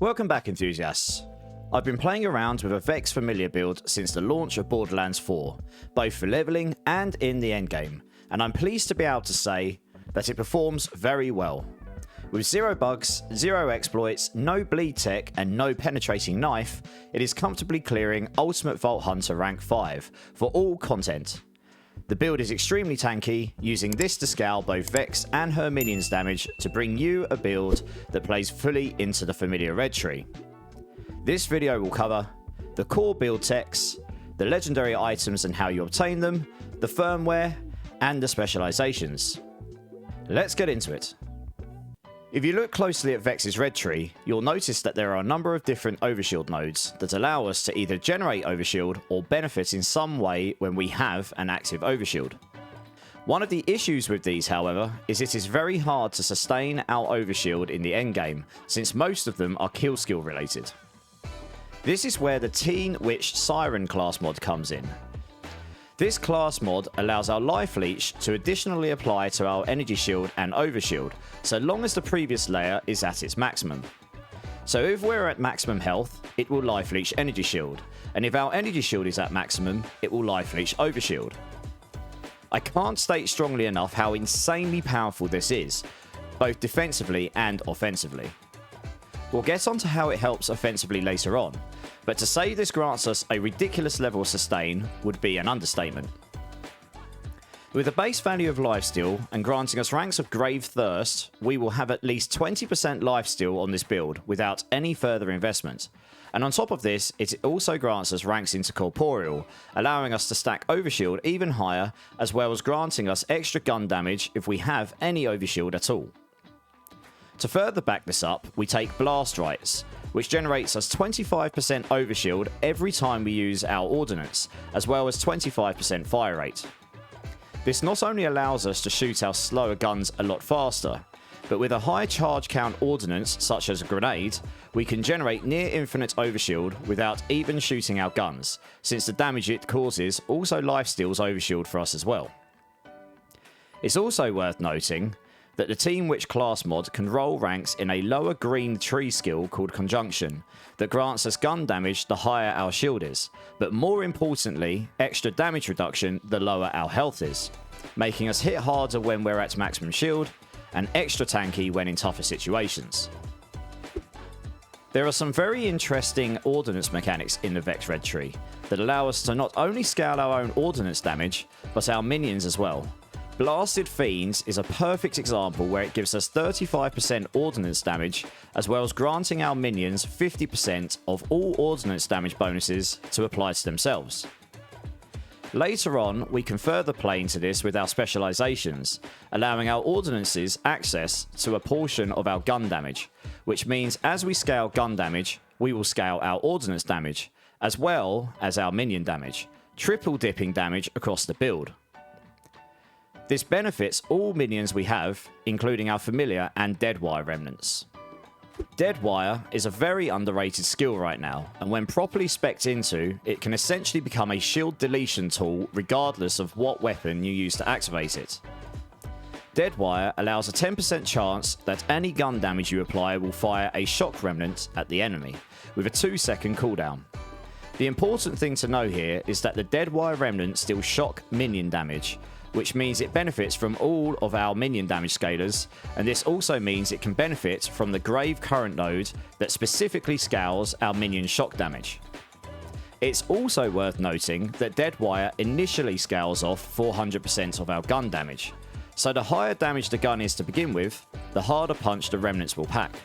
Welcome back, enthusiasts. I've been playing around with a Vex Phamiliar build since the launch of Borderlands 4, both for leveling and in the endgame, and I'm pleased to be able to say that it performs very well. With 0 bugs, 0 exploits, no bleed tech and no penetrating knife, it is comfortably clearing Ultimate Vault Hunter rank 5 for all content. The build is extremely tanky, using this to scale both Vex and her minions damage to bring you a build that plays fully into the familiar red tree. This video will cover the core build techs, the legendary items and how you obtain them, the firmware, and the specializations. Let's get into it. If you look closely at Vex's red tree, you'll notice that there are a number of different Overshield nodes that allow us to either generate Overshield or benefit in some way when we have an active Overshield. One of the issues with these, however, is it is very hard to sustain our Overshield in the endgame, since most of them are kill skill related. This is where the Teen Witch Siren class mod comes in. This class mod allows our life leech to additionally apply to our energy shield and overshield, so long as the previous layer is at its maximum. So if we're at maximum health, it will life leech energy shield, and if our energy shield is at maximum, it will life leech overshield. I can't state strongly enough how insanely powerful this is, both defensively and offensively. We'll get onto how it helps offensively later on, but to say this grants us a ridiculous level of sustain would be an understatement. With a base value of lifesteal and granting us ranks of Grave Thirst, we will have at least 20% lifesteal on this build without any further investment. And on top of this, it also grants us ranks into Corporeal, allowing us to stack Overshield even higher, as well as granting us extra gun damage if we have any Overshield at all. To further back this up, we take Blast Rights, which generates us 25% Overshield every time we use our Ordnance, as well as 25% fire rate. This not only allows us to shoot our slower guns a lot faster, but with a high charge count Ordnance, such as a grenade, we can generate near infinite Overshield without even shooting our guns, since the damage it causes also lifesteals Overshield for us as well. It's also worth noting that the Teen Witch class mod can roll ranks in a lower green tree skill called Conjunction that grants us gun damage the higher our shield is, but more importantly, extra damage reduction the lower our health is, making us hit harder when we're at maximum shield and extra tanky when in tougher situations. There are some very interesting Ordnance mechanics in the Vex red tree that allow us to not only scale our own Ordnance damage, but our minions as well. Blasted Fiends is a perfect example where it gives us 35% Ordnance damage, as well as granting our minions 50% of all Ordnance damage bonuses to apply to themselves. Later on, we can further play into this with our Specialisations, allowing our Ordnances access to a portion of our gun damage, which means as we scale gun damage, we will scale our Ordnance damage, as well as our minion damage, triple dipping damage across the build. This benefits all minions we have, including our familiar and Deadwire remnants. Deadwire is a very underrated skill right now, and when properly specced into, it can essentially become a shield deletion tool regardless of what weapon you use to activate it. Deadwire allows a 10% chance that any gun damage you apply will fire a shock remnant at the enemy, with a 2-second cooldown. The important thing to know here is that the Deadwire remnants deal shock minion damage, which means it benefits from all of our minion damage scalars, and this also means it can benefit from the Grave Current node that specifically scales our minion shock damage. It's also worth noting that Deadwire initially scales off 400% of our gun damage, so the higher damage the gun is to begin with, the harder punch the remnants will pack.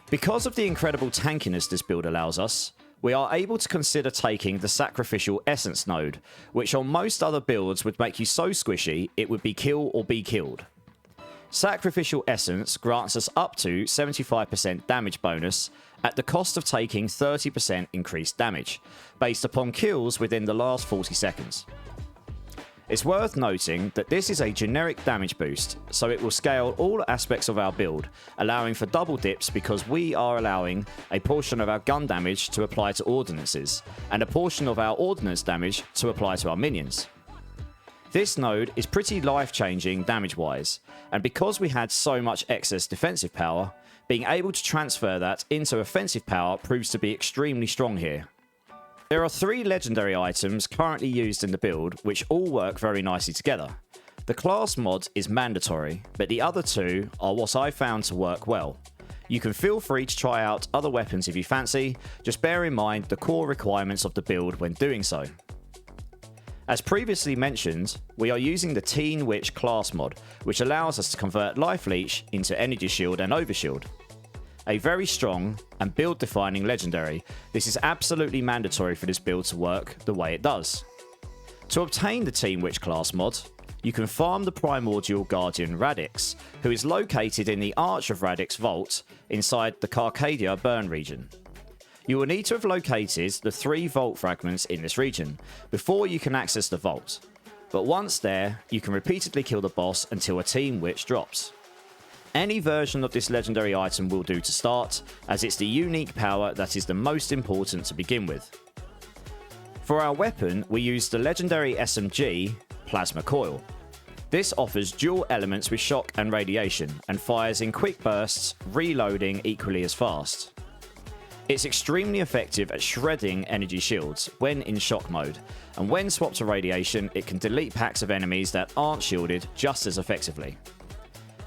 Because of the incredible tankiness this build allows us, we are able to consider taking the Sacrificial Essence node, which on most other builds would make you so squishy it would be kill or be killed. Sacrificial Essence grants us up to 75% damage bonus at the cost of taking 30% increased damage, based upon kills within the last 40 seconds. It's worth noting that this is a generic damage boost, so it will scale all aspects of our build, allowing for double dips because we are allowing a portion of our gun damage to apply to ordnances, and a portion of our ordnance damage to apply to our minions. This node is pretty life-changing damage-wise, and because we had so much excess defensive power, being able to transfer that into offensive power proves to be extremely strong here. There are 3 legendary items currently used in the build which all work very nicely together. The class mod is mandatory, but the other 2 are what I found to work well. You can feel free to try out other weapons if you fancy, just bear in mind the core requirements of the build when doing so. As previously mentioned, we are using the Teen Witch class mod, which allows us to convert Life Leech into Energy Shield and Overshield. A very strong and build-defining legendary, this is absolutely mandatory for this build to work the way it does. To obtain the Teen Witch class mod, you can farm the Primordial Guardian Radix, who is located in the Arch of Radix vault inside the Carcadia Burn region. You will need to have located the 3 vault fragments in this region before you can access the vault, but once there, you can repeatedly kill the boss until a Teen Witch drops. Any version of this legendary item will do to start, as it's the unique power that is the most important to begin with. For our weapon, we use the legendary SMG Plasma Coil. This offers dual elements with shock and radiation, and fires in quick bursts, reloading equally as fast. It's extremely effective at shredding energy shields when in shock mode, and when swapped to radiation, it can delete packs of enemies that aren't shielded just as effectively.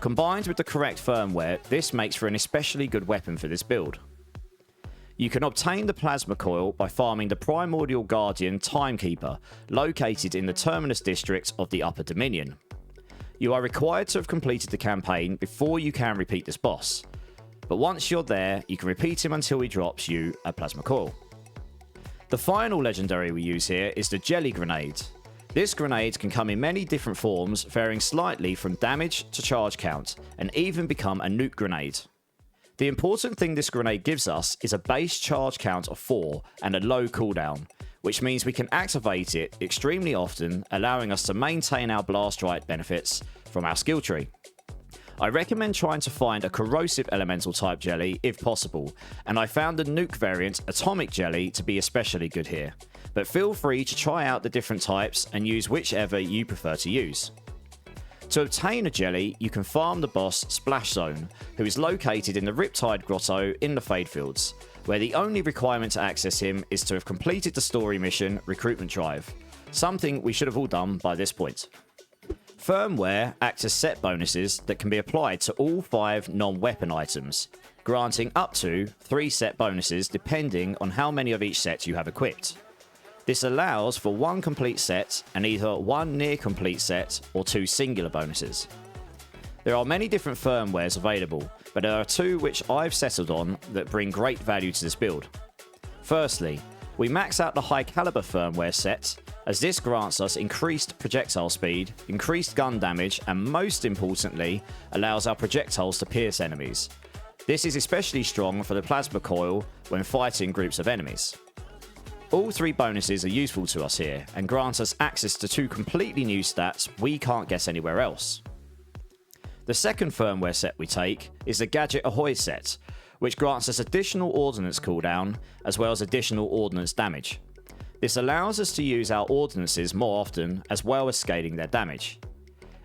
Combined with the correct firmware, this makes for an especially good weapon for this build. You can obtain the Plasma Coil by farming the Primordial Guardian Timekeeper, located in the Terminus district of the Upper Dominion. You are required to have completed the campaign before you can repeat this boss, but once you're there, you can repeat him until he drops you a Plasma Coil. The final legendary we use here is the Jelly Grenade. This grenade can come in many different forms, varying slightly from damage to charge count, and even become a nuke grenade. The important thing this grenade gives us is a base charge count of 4 and a low cooldown, which means we can activate it extremely often, allowing us to maintain our blast right benefits from our skill tree. I recommend trying to find a corrosive elemental type jelly if possible, and I found the nuke variant Atomic Jelly to be especially good here, but feel free to try out the different types and use whichever you prefer to use. To obtain a jelly, you can farm the boss Splash Zone, who is located in the Riptide Grotto in the Fade Fields, where the only requirement to access him is to have completed the story mission Recruitment Drive, something we should have all done by this point. Firmware acts as set bonuses that can be applied to all 5 non-weapon items, granting up to 3 set bonuses depending on how many of each set you have equipped. This allows for 1 complete set and either 1 near complete set or 2 singular bonuses. There are many different firmwares available, but there are 2 which I've settled on that bring great value to this build. Firstly, we max out the high caliber firmware set, as this grants us increased projectile speed, increased gun damage, and most importantly, allows our projectiles to pierce enemies. This is especially strong for the Plasma Coil when fighting groups of enemies. All 3 bonuses are useful to us here, and grant us access to 2 completely new stats we can't get anywhere else. The second firmware set we take is the Gadget Ahoy set, which grants us additional ordnance cooldown, as well as additional ordnance damage. This allows us to use our ordnances more often, as well as scaling their damage.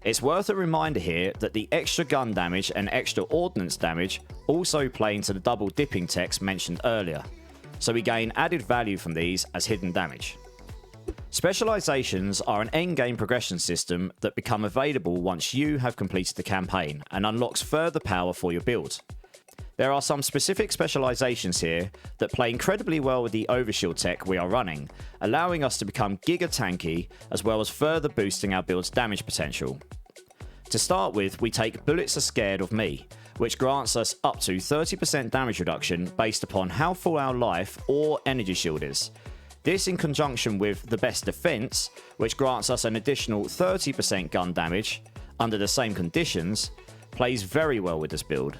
It's worth a reminder here that the extra gun damage and extra ordnance damage also play into the double dipping techs mentioned earlier, so we gain added value from these as hidden damage. Specialisations are an endgame progression system that become available once you have completed the campaign and unlocks further power for your build. There are some specific specialisations here that play incredibly well with the Overshield Tech we are running, allowing us to become giga tanky as well as further boosting our build's damage potential. To start with, we take Bullets Are Scared of Me, which grants us up to 30% damage reduction based upon how full our life or energy shield is. This in conjunction with the Best Defense, which grants us an additional 30% gun damage under the same conditions, plays very well with this build.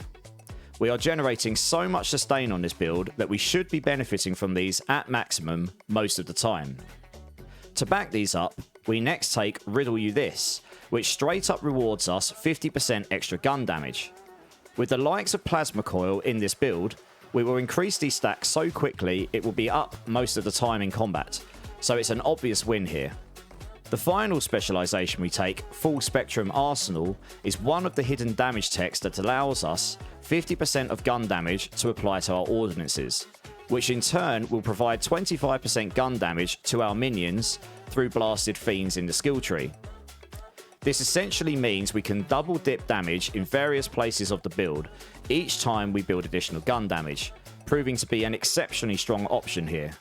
We are generating so much sustain on this build that we should be benefiting from these at maximum most of the time. To back these up, we next take Riddle You This, which straight up rewards us 50% extra gun damage. With the likes of Plasma Coil in this build, we will increase these stacks so quickly it will be up most of the time in combat, so it's an obvious win here. The final specialisation we take, Full Spectrum Arsenal, is one of the hidden damage techs that allows us 50% of gun damage to apply to our ordnances, which in turn will provide 25% gun damage to our minions through blasted fiends in the skill tree. This essentially means we can double dip damage in various places of the build each time we build additional gun damage, proving to be an exceptionally strong option here.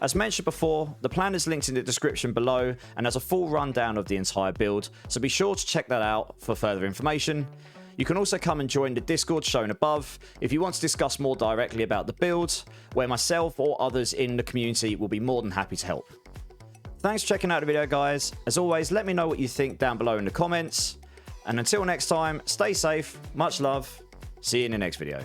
As mentioned before, the plan is linked in the description below and has a full rundown of the entire build, so be sure to check that out for further information. You can also come and join the Discord shown above if you want to discuss more directly about the build, where myself or others in the community will be more than happy to help. Thanks for checking out the video, guys. As always, let me know what you think down below in the comments. And until next time, stay safe, much love, see you in the next video.